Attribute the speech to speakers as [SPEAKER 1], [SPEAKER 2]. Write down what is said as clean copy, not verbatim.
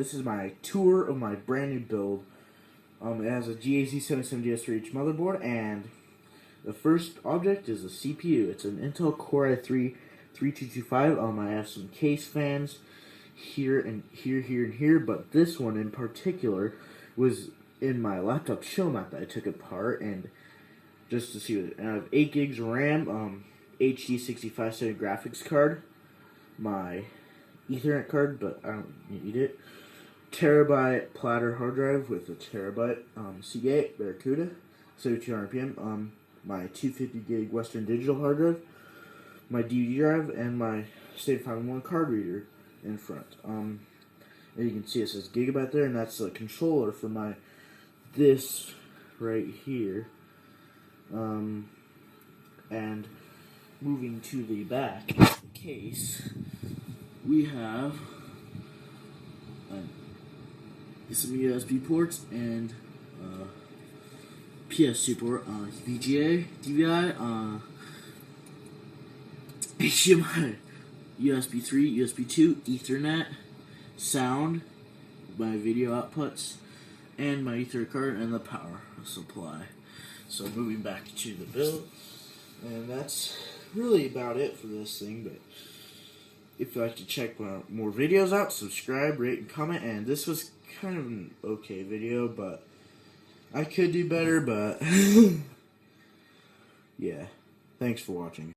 [SPEAKER 1] this is my tour of my brand new build. It has a GAZ77GS3H motherboard, and the first object is a CPU. It's an Intel Core i3 3225. I have some case fans here and here, but this one in particular was in my laptop show mat that I took apart, and just to see what I have 8 gigs of RAM, HD 6570 graphics card, my Ethernet card, but I don't need it. Terabyte platter hard drive with a terabyte Seagate Barracuda 7200 RPM. My 250 gig Western Digital hard drive, my DVD drive, and my State 501 card reader in front. And you can see it says Gigabyte there, and that's the controller for my this right here. And moving to the back of the case, we have some USB ports and PS2 port, VGA, DVI, HDMI, USB 3, USB 2, Ethernet, sound, my video outputs, and my Ethernet card and the power supply. So moving back to the build, and that's really about it for this thing. But if you'd like to check more videos out, subscribe, rate, and comment. And this was kind of an okay video, but I could do better. But yeah, thanks for watching.